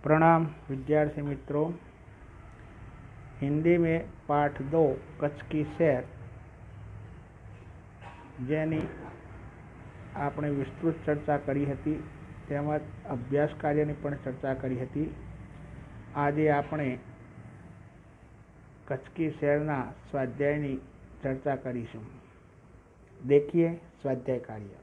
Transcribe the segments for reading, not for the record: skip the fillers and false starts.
प्रणाम विद्यार्थी मित्रों। हिंदी में पाठ 2 कच्छ की सैर जेनी આપણે વિસ્તૃત ચર્ચા કરી હતી તેમજ અભ્યાસ કાર્યની પણ ચર્ચા કરી હતી। આજે આપણે कच्छ की शहरना स्वाध्यायनी चर्चा करीशुं। देखिए स्वाध्याय कार्य।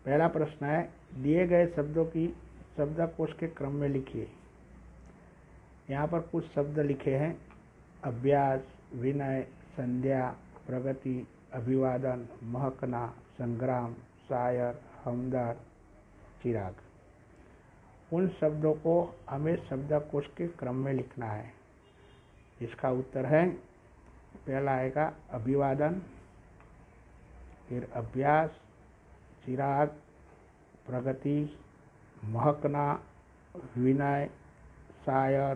पहला प्रश्न है, दिए गए शब्दों की शब्दकोश के क्रम में लिखिए। यहाँ पर कुछ शब्द लिखे हैं: अभ्यास, विनय, संध्या, प्रगति, अभिवादन, महकना, संग्राम, शायर, हमदर्द, चिराग। उन शब्दों को हमें शब्दकोश के क्रम में लिखना है। इसका उत्तर है, पहला आएगा अभिवादन, फिर अभ्यास, चिराग, प्रगति, महकना, विनय, शायर,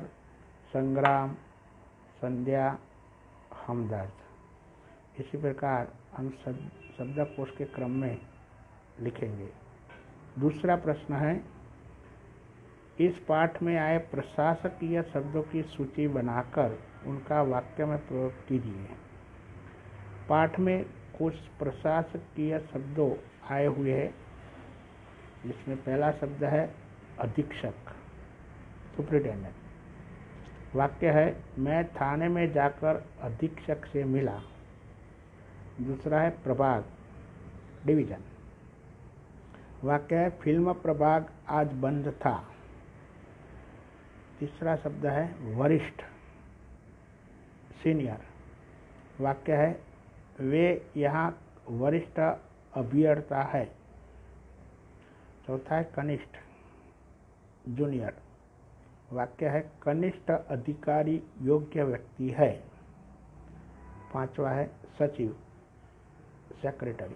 संग्राम, संध्या, हमदर्द। इसी प्रकार हम शब्दकोश के क्रम में लिखेंगे। दूसरा प्रश्न है, इस पाठ में आए प्रशासकीय शब्दों की सूची बनाकर उनका वाक्य में प्रयोग कीजिए। पाठ में कुछ प्रशासकीय शब्दों आए हुए हैं, जिसमें पहला शब्द है अधीक्षक, सुप्रिटेंडेंट। वाक्य है, मैं थाने में जाकर अधीक्षक से मिला। दूसरा है प्रभाग, डिवीजन। वाक्य है, फिल्म प्रभाग आज बंद था। तीसरा शब्द है वरिष्ठ, सीनियर। वाक्य है, वे यहाँ वरिष्ठ अभियंता है। चौथा है कनिष्ठ, जूनियर। वाक्य है, कनिष्ठ अधिकारी योग्य व्यक्ति है। पांचवा है सचिव, सेक्रेटरी।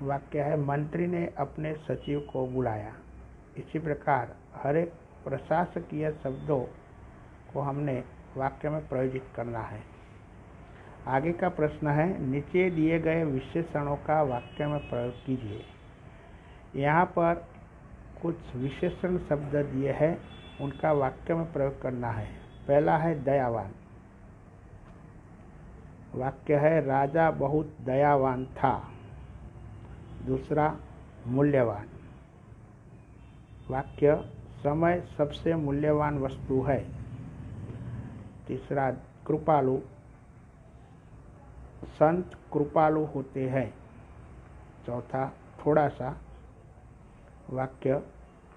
वाक्य है, मंत्री ने अपने सचिव को बुलाया। इसी प्रकार हर एक प्रशासकीय शब्दों को हमने वाक्य में प्रयोजित करना है। आगे का प्रश्न है, नीचे दिए गए विशेषणों का वाक्य में प्रयोग कीजिए। यहाँ पर कुछ विशेषण शब्द दिए हैं, उनका वाक्य में प्रयोग करना है। पहला है दयावान। वाक्य है, राजा बहुत दयावान था। दूसरा मूल्यवान। वाक्य, समय सबसे मूल्यवान वस्तु है। तीसरा कृपालु, संत कृपालु होते हैं। चौथा थोड़ा सा। वाक्य,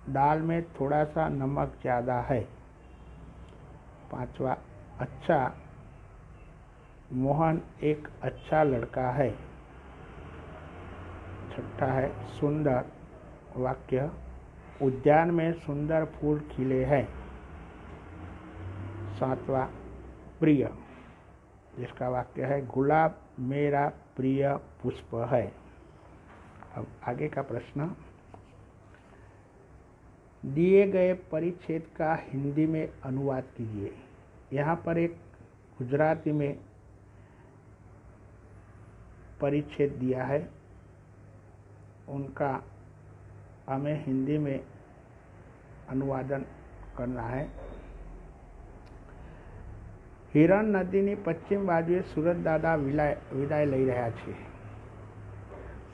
दाल में थोड़ा सा नमक ज़्यादा है। पांचवा अच्छा, मोहन एक अच्छा लड़का है। छठा है सुंदर। वाक्य, उद्यान में सुंदर फूल खिले हैं। सातवां प्रिय, जिसका वाक्य है, गुलाब मेरा प्रिय पुष्प है। अब आगे का प्रश्न, दिए गए परिच्छेद का हिंदी में अनुवाद कीजिए। यहाँ पर एक गुजराती में परिच्छेद दिया है, उनका हमें हिंदी में अनुवादन करना है। હિરણ નદીની પશ્ચિમ બાજુએ સુરતદાદા વિદાય લઈ રહ્યા છે।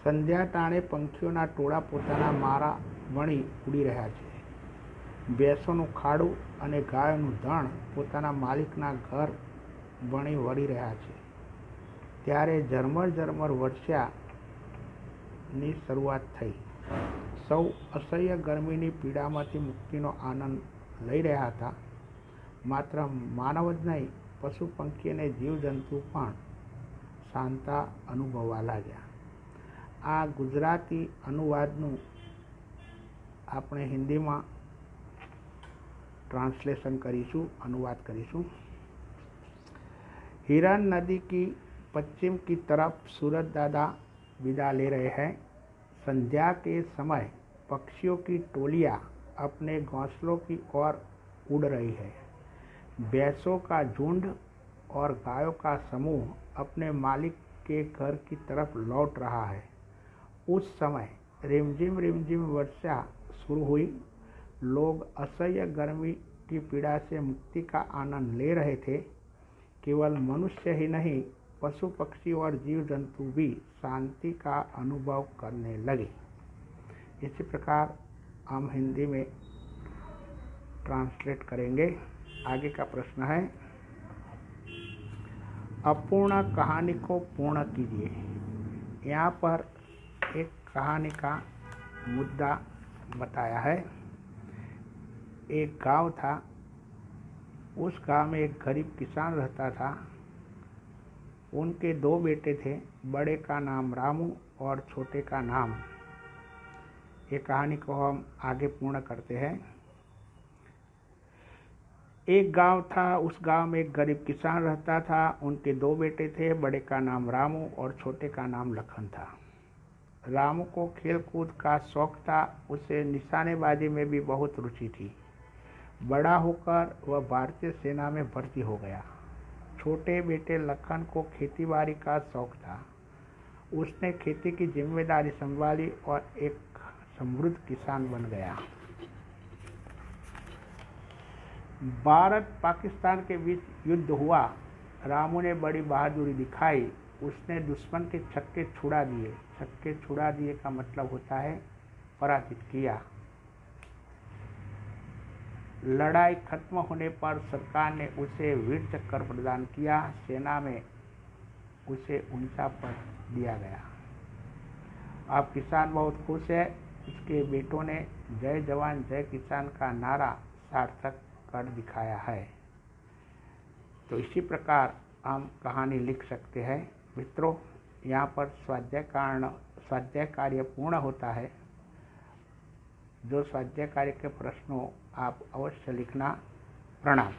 સંધ્યા ટાણે પંખીઓના ટોળા પોતાના મારા વણી ઉડી રહ્યા છે। ભેંસોનું ખાડું અને ગાયોનું ધણ પોતાના માલિકના ઘર વણી વળી રહ્યા છે। ત્યારે ઝરમર ઝરમર વર્ષાની શરૂઆત થઈ। સૌ અસહ્ય ગરમીની પીડામાંથી મુક્તિનો આનંદ લઈ રહ્યા હતા। માત્ર માનવ જ નહીં, પશુ પંખી અને જીવજંતુ પણ શાંતા અનુભવવા લાગ્યા। આ ગુજરાતી અનુવાદનું આપણે હિન્દીમાં ટ્રાન્સલેશન કરીશું, अनुवाद કરીશું। हिरण नदी की पश्चिम की तरफ सूरत दादा विदा ले रहे हैं। संध्या के समय पक्षियों की टोलियाँ अपने घोंसलों की ओर उड़ रही है। भैंसों का झुंड और गायों का समूह अपने मालिक के घर की तरफ लौट रहा है। उस समय रिमझिम रिमझिम वर्षा शुरू हुई। लोग असह्य गर्मी की पीड़ा से मुक्ति का आनंद ले रहे थे। केवल मनुष्य ही नहीं, पशु पक्षी और जीव जंतु भी शांति का अनुभव करने लगे। इसी प्रकार हम हिंदी में ट्रांसलेट करेंगे। आगे का प्रश्न है, अपूर्ण कहानी को पूर्ण कीजिए। यहाँ पर एक कहानी का मुद्दा बताया है। एक गांव था, उस गांव में एक गरीब किसान रहता था। उनके 2 बेटे थे, बड़े का नाम रामू और छोटे का नाम। ये कहानी को हम आगे पूर्ण करते हैं। एक गांव था, उस गांव में एक गरीब किसान रहता था। उनके 2 बेटे थे, बड़े का नाम रामू और छोटे का नाम लखन था। रामू को खेल कूद का शौक था, उसे निशानेबाजी में भी बहुत रुचि थी। बड़ा होकर वह भारतीय सेना में भर्ती हो गया। छोटे बेटे लखन को खेतीबाड़ी का शौक था। उसने खेती की जिम्मेदारी संभाली और एक समृद्ध किसान बन गया। भारत पाकिस्तान के बीच युद्ध हुआ। रामू ने बड़ी बहादुरी दिखाई। उसने दुश्मन के छक्के छुड़ा दिए। छक्के छुड़ा दिए का मतलब होता है पराजित किया। लड़ाई खत्म होने पर सरकार ने उसे वीर चक्र प्रदान किया। सेना में उसे ऊंचा पद दिया गया। अब किसान बहुत खुश है। उसके बेटों ने जय जवान जय किसान का नारा सार्थक कर दिखाया है। तो इसी प्रकार हम कहानी लिख सकते हैं। मित्रों, यहाँ पर स्वाध्याय कार्य पूर्ण होता है। जो स्वाध्याय कार्य के प्रश्नों आप अवश्य लिखना। प्रणाम।